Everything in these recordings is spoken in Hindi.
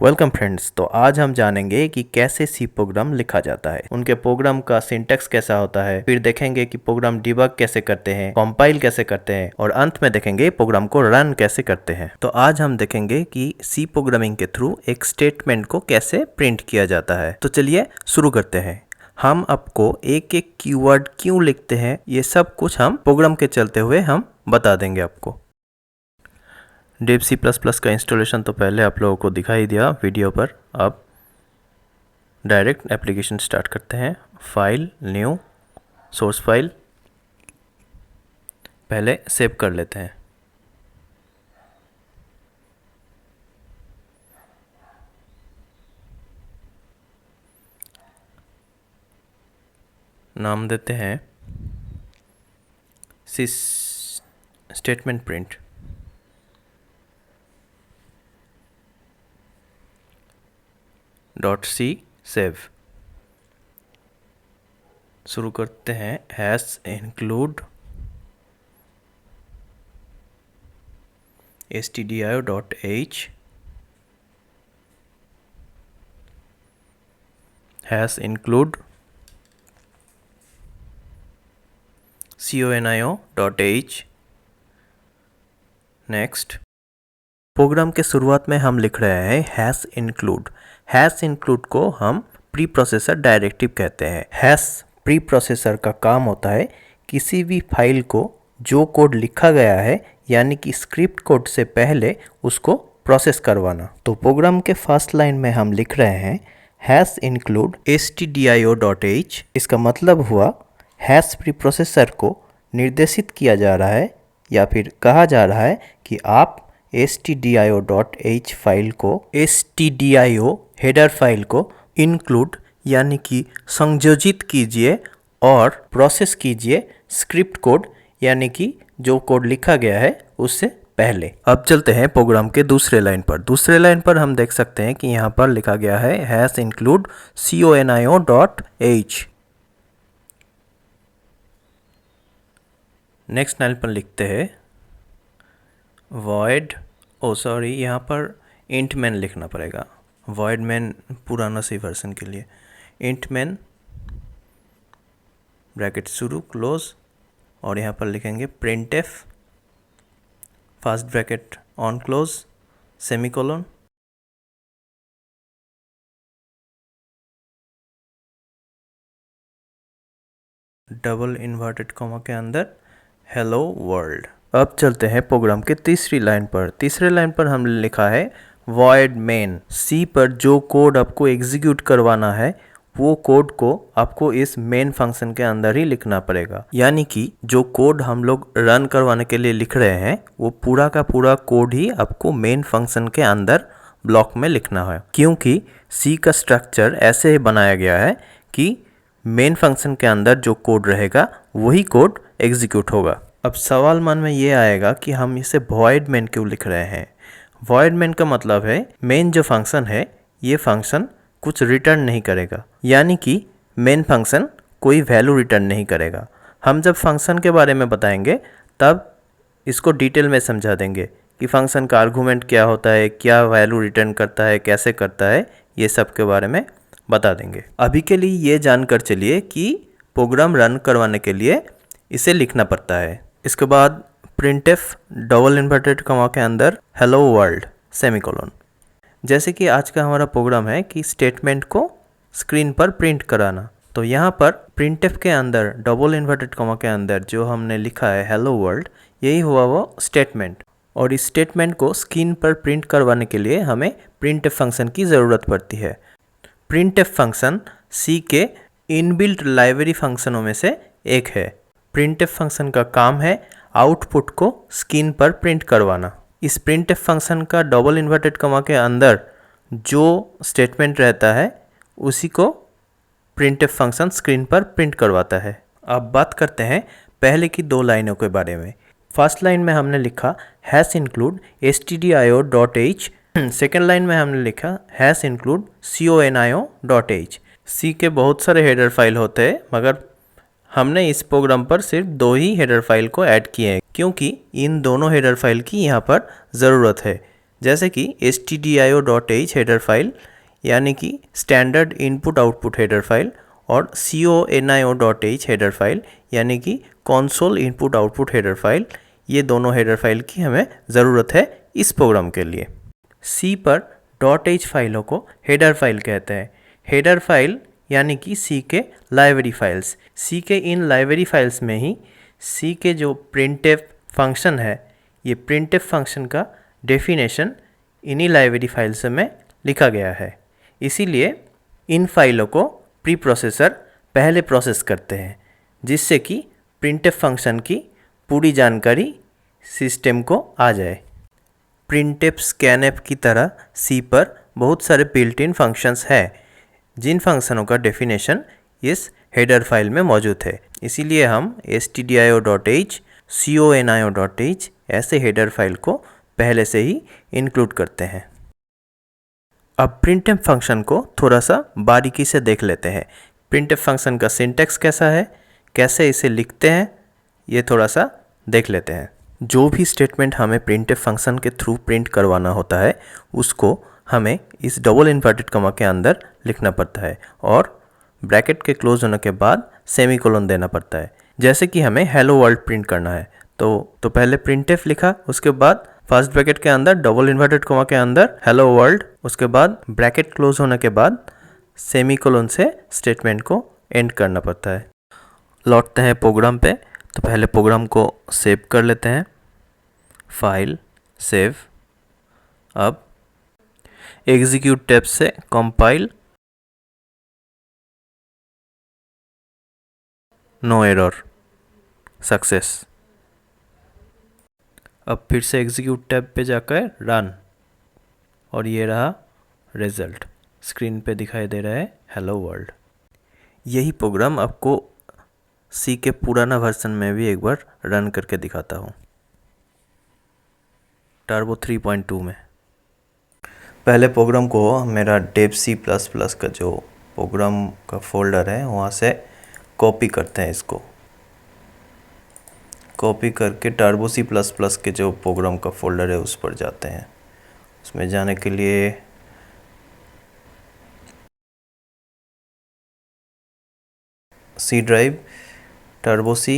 Welcome friends. तो आज हम जानेंगे कि कैसे सी प्रोग्राम लिखा जाता है, उनके प्रोग्राम का सिंटैक्स कैसा होता है, फिर देखेंगे कि प्रोग्राम डिबग कैसे करते हैं, कंपाइल कैसे करते हैं और अंत में देखेंगे प्रोग्राम को रन कैसे करते हैं। तो आज हम देखेंगे कि सी प्रोग्रामिंग के थ्रू एक स्टेटमेंट को कैसे प्रिंट किया जाता है। तो चलिए शुरू करते हैं। हम आपको एक एक कीवर्ड क्यों लिखते हैं ये सब कुछ हम प्रोग्राम के चलते हुए हम बता देंगे आपको। डेव सी प्लस प्लस का इंस्टॉलेशन तो पहले आप लोगों को दिखाई दिया वीडियो पर। अब डायरेक्ट एप्लीकेशन स्टार्ट करते हैं। फाइल, न्यू, सोर्स फाइल पहले सेव कर लेते हैं। नाम देते हैं C statement print. .c save. शुरू करते हैं। Hash include stdio.h hash include conio.h। Next. Program के शुरुआत में हम लिख रहे हैं हैश इंक्लूड। हैश इंक्लूड को हम प्री प्रोसेसर डायरेक्टिव कहते हैं। हैश प्री प्रोसेसर का काम होता है किसी भी फाइल को जो कोड लिखा गया है यानी कि स्क्रिप्ट कोड से पहले उसको प्रोसेस करवाना। तो प्रोग्राम के फर्स्ट लाइन में हम लिख रहे हैं हैश इंक्लूड stdio.h। इसका मतलब हुआ हैश प्री प्रोसेसर को निर्देशित किया जा रहा है या फिर कहा जा रहा है कि आप stdio.h फाइल को stdio हेडर फाइल को इंक्लूड यानी कि संयोजित कीजिए और प्रोसेस कीजिए स्क्रिप्ट कोड यानी कि जो कोड लिखा गया है उससे पहले। अब चलते हैं प्रोग्राम के दूसरे लाइन पर। दूसरे लाइन पर हम देख सकते हैं कि यहाँ पर लिखा गया है hash include conio.h। Next line पर लिखते हैं void यहाँ पर int main लिखना पड़ेगा। void main पुराना सी वर्जन के लिए int main ब्रैकेट शुरू क्लोज और यहाँ पर लिखेंगे printf first bracket on close semicolon double inverted comma के अंदर हेलो वर्ल्ड। अब चलते हैं प्रोग्राम के तीसरी लाइन पर। तीसरे लाइन पर हमने लिखा है void main। सी पर जो कोड आपको एग्जीक्यूट करवाना है वो कोड को आपको इस मेन फंक्शन के अंदर ही लिखना पड़ेगा। यानी कि जो कोड हम लोग रन करवाने के लिए लिख रहे हैं वो पूरा का पूरा कोड ही आपको मेन फंक्शन के अंदर ब्लॉक में लिखना है, क्योंकि सी का स्ट्रक्चर ऐसे ही बनाया गया है कि मेन फंक्शन के अंदर जो कोड रहेगा वही कोड एग्जीक्यूट होगा। अब सवाल मन में ये आएगा कि हम इसे void main क्यों लिख रहे हैं। void main का मतलब है मेन जो फंक्शन है ये फंक्शन कुछ रिटर्न नहीं करेगा, यानी कि मेन फंक्शन कोई वैल्यू रिटर्न नहीं करेगा। हम जब फंक्शन के बारे में बताएंगे तब इसको डिटेल में समझा देंगे कि फंक्शन का आर्गुमेंट क्या होता है, क्या वैल्यू रिटर्न करता है, कैसे करता है, ये सब के बारे में बता देंगे। अभी के लिए ये जानकर चलिए कि प्रोग्राम रन करवाने के लिए इसे लिखना पड़ता है। इसके बाद printf डबल इन्वर्टेड कॉमा के अंदर हेलो वर्ल्ड सेमीकोलन। जैसे कि आज का हमारा प्रोग्राम है कि स्टेटमेंट को स्क्रीन पर प्रिंट कराना, तो यहाँ पर printf के अंदर डबल इन्वर्टेड कॉमा के अंदर जो हमने लिखा है हेलो वर्ल्ड, यही हुआ वो स्टेटमेंट। और इस स्टेटमेंट को स्क्रीन पर प्रिंट करवाने के लिए हमें printf फंक्शन की ज़रूरत पड़ती है। printf फंक्शन सी के इनबिल्ट लाइब्रेरी फंक्शनों में से एक है। printf फंक्शन का काम है आउटपुट को स्क्रीन पर प्रिंट करवाना। इस printf फंक्शन का डबल इन्वर्टेड कॉमा के अंदर जो स्टेटमेंट रहता है उसी को printf फंक्शन स्क्रीन पर प्रिंट करवाता है। अब बात करते हैं पहले की दो लाइनों के बारे में। फर्स्ट लाइन में हमने लिखा hash include stdio.h। Second line में हमने लिखा हैश इंक्लूड conio.h। सी के बहुत सारे हेडर फाइल होते हैं मगर हमने इस प्रोग्राम पर सिर्फ दो ही हेडर फाइल को ऐड किए हैं, क्योंकि इन दोनों हेडर फाइल की यहाँ पर ज़रूरत है। जैसे कि stdio.h हेडर फाइल यानी कि standard input output header file और conio.h हेडर फाइल यानी कि console input output header file. ये दोनों हेडर फाइल की हमें ज़रूरत है इस प्रोग्राम के लिए। सी पर .h फाइलों को हेडर फाइल कहते हैं। हेडर फाइल यानी कि सी के लाइब्रेरी फाइल्स। सी के इन लाइब्रेरी फाइल्स में ही सी के जो प्रिंटफ फंक्शन है, ये प्रिंटफ फंक्शन का डेफिनेशन इन्हीं लाइब्रेरी फाइल्स में लिखा गया है। इसीलिए इन फाइलों को प्री प्रोसेसर पहले प्रोसेस करते हैं, जिससे कि प्रिंटफ फंक्शन की पूरी जानकारी सिस्टम को आ जाए। प्रिंटफ स्कैनफ की तरह सी पर बहुत सारे बिल्ट इन फंक्शंस हैं, जिन फंक्शनों का डेफिनेशन इस हेडर फाइल में मौजूद है। इसीलिए हम stdio.h, conio.h ऐसे हेडर फाइल को पहले से ही इंक्लूड करते हैं। अब प्रिंटफ फंक्शन को थोड़ा सा बारीकी से देख लेते हैं। प्रिंटफ फंक्शन का सिंटैक्स कैसा है, कैसे इसे लिखते हैं, ये थोड़ा सा देख लेते हैं। जो भी स्टेटमेंट हमें प्रिंटफ फंक्शन के थ्रू प्रिंट करवाना होता है, उसको हमें इस डबल इन्वर्टेड कॉमा के अंदर लिखना पड़ता है और ब्रैकेट के क्लोज होने के बाद सेमीकोलन देना पड़ता है। जैसे कि हमें हेलो वर्ल्ड प्रिंट करना है, तो पहले प्रिंटफ लिखा, उसके बाद फर्स्ट ब्रैकेट के अंदर डबल इन्वर्टेड कॉमा के अंदर हेलो वर्ल्ड, उसके बाद ब्रैकेट क्लोज होने के बाद सेमीकोलन से स्टेटमेंट को एंड करना पड़ता है। लौटते हैं प्रोग्राम पे। तो पहले प्रोग्राम को सेव कर लेते हैं। File, save. अब एग्जीक्यूट टैब से कंपाइल, नो एरर, सक्सेस। अब फिर से एग्जीक्यूट टैब पे जाकर रन, और ये रहा रिजल्ट। स्क्रीन पे दिखाई दे रहा है हेलो वर्ल्ड। यही प्रोग्राम आपको सी के पुराना वर्जन में भी एक बार रन करके दिखाता हूँ, टर्बो 3.2 में। पहले प्रोग्राम को मेरा डेव C++ का जो प्रोग्राम का फोल्डर है वहाँ से कॉपी करते हैं। इसको कॉपी करके टर्बो C++ के जो प्रोग्राम का फोल्डर है उस पर जाते हैं। उसमें जाने के लिए C ड्राइव, टर्बो C,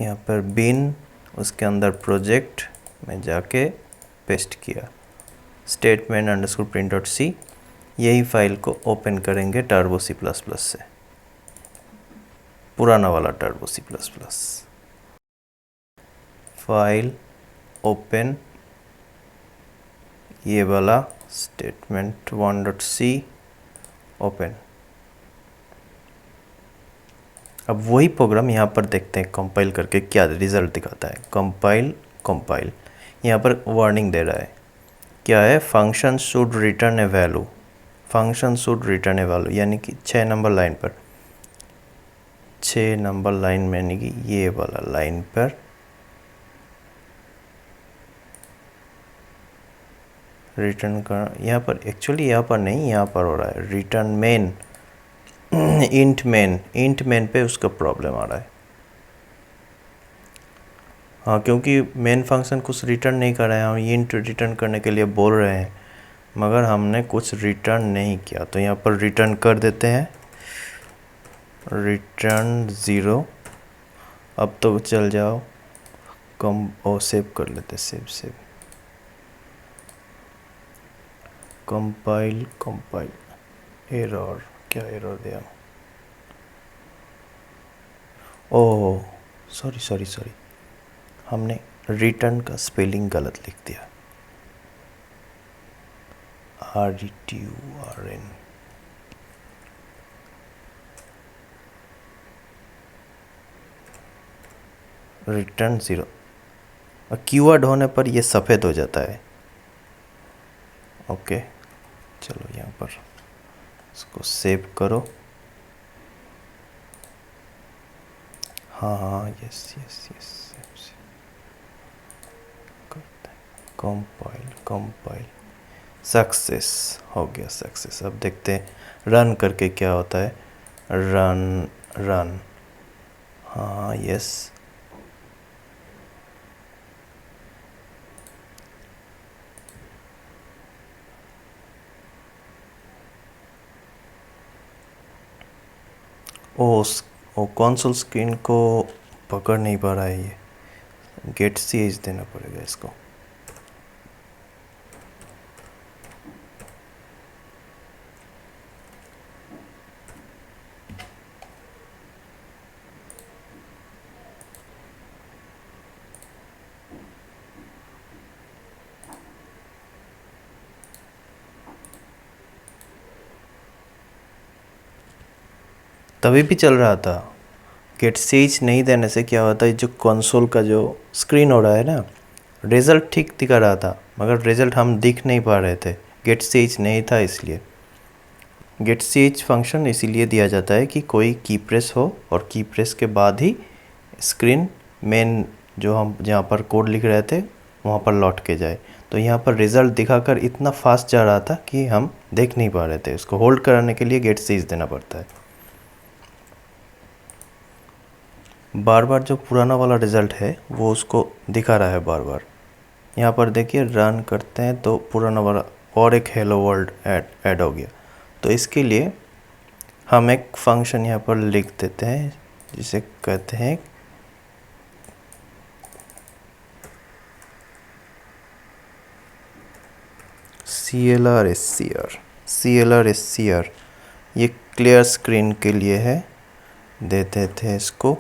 यहाँ पर बिन, उसके अंदर प्रोजेक्ट में जाके पेस्ट किया, statement underscore print dot C. यही फाइल को ओपन करेंगे टर्बो C++ से, पुराना वाला टर्बो C++। फाइल ओपन, ये वाला स्टेटमेंट 1.c ओपन। अब वही प्रोग्राम यहाँ पर देखते हैं कंपाइल करके क्या रिजल्ट दिखाता है। कंपाइल, यहाँ पर वार्निंग दे रहा है, क्या है, function should return A value. Function should return A value यानी कि 6 नंबर लाइन पर, 6 नंबर लाइन में यानी कि ये वाला लाइन पर रिटर्न का, यहाँ पर एक्चुअली यहाँ पर नहीं, यहाँ पर हो रहा है रिटर्न मेन, इंट मेन पे उसका प्रॉब्लम आ रहा है। हाँ, क्योंकि मेन फंक्शन कुछ रिटर्न नहीं कर रहे हैं, हम इंट रिटर्न करने के लिए बोल रहे हैं मगर हमने कुछ रिटर्न नहीं किया, तो यहाँ पर रिटर्न कर देते हैं, रिटर्न 0। अब तो चल जाओ, सेव कर लेते, सेव कंपाइल, एरर, क्या एरर दिया, ओह सॉरी, हमने रिटर्न का स्पेलिंग गलत लिख दिया, RETURN। रिटर्न 0, कीवर्ड होने पर ये सफ़ेद हो जाता है। ओके, चलो यहाँ पर इसको सेव करो। हाँ, यस, कंपाइल, सक्सेस हो गया, सक्सेस। अब देखते हैं रन करके क्या होता है। रन, हाँ, यस, ओ कंसोल स्क्रीन को पकड़ नहीं पा रहा है, ये गेट ch देना पड़ेगा इसको। तभी भी चल रहा था। गेट ch नहीं देने से क्या होता है, जो कंसोल का जो स्क्रीन हो रहा है ना, रिज़ल्ट ठीक दिखा रहा था मगर रिज़ल्ट हम दिख नहीं पा रहे थे, गेट ch नहीं था इसलिए। गेट ch फंक्शन इसीलिए दिया जाता है कि कोई की प्रेस हो और की प्रेस के बाद ही स्क्रीन मेन जो हम जहाँ पर कोड लिख रहे थे वहाँ पर लौट के जाए। तो यहाँ पर रिज़ल्ट दिखाकर इतना फास्ट जा रहा था कि हम देख नहीं पा रहे थे। उसको होल्ड कराने के लिए गेट ch देना पड़ता है। बार बार जो पुराना वाला रिज़ल्ट है वो उसको दिखा रहा है बार बार। यहाँ पर देखिए रन करते हैं तो पुराना वाला और एक हेलो वर्ल्ड ऐड हो गया। तो इसके लिए हम एक फंक्शन यहाँ पर लिख देते हैं जिसे कहते हैं CLR SCR। ये क्लियर स्क्रीन के लिए है, देते थे इसको।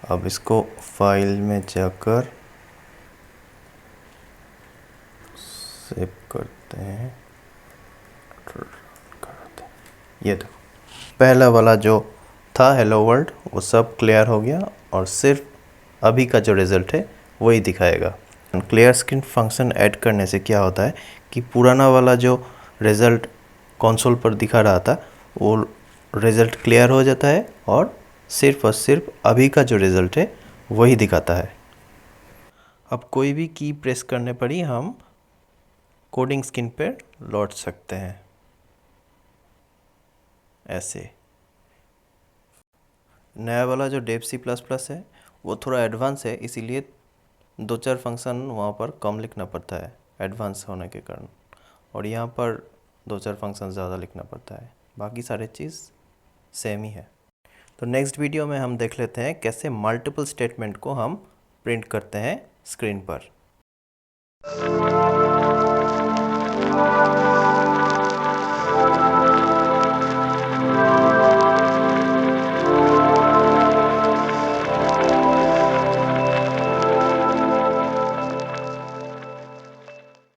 अब इसको फाइल में जाकर सेव करते हैं, ये देखो पहला वाला जो था हेलो वर्ल्ड वो सब क्लियर हो गया और सिर्फ अभी का जो रिज़ल्ट है वही दिखाएगा। क्लियर स्क्रीन फंक्शन ऐड करने से क्या होता है कि पुराना वाला जो रिज़ल्ट कंसोल पर दिखा रहा था वो रिज़ल्ट क्लियर हो जाता है और सिर्फ अभी का जो रिज़ल्ट है वही दिखाता है। अब कोई भी की प्रेस करने पर ही हम कोडिंग स्क्रीन पर लौट सकते हैं ऐसे। नया वाला जो डेव C++ है वो थोड़ा एडवांस है, इसीलिए 2-4 फंक्शन वहाँ पर कम लिखना पड़ता है एडवांस होने के कारण, और यहाँ पर 2-4 फंक्शन ज़्यादा लिखना पड़ता है। बाकी सारे चीज़ सेम ही है। तो नेक्स्ट वीडियो में हम देख लेते हैं कैसे मल्टीपल स्टेटमेंट को हम प्रिंट करते हैं स्क्रीन पर।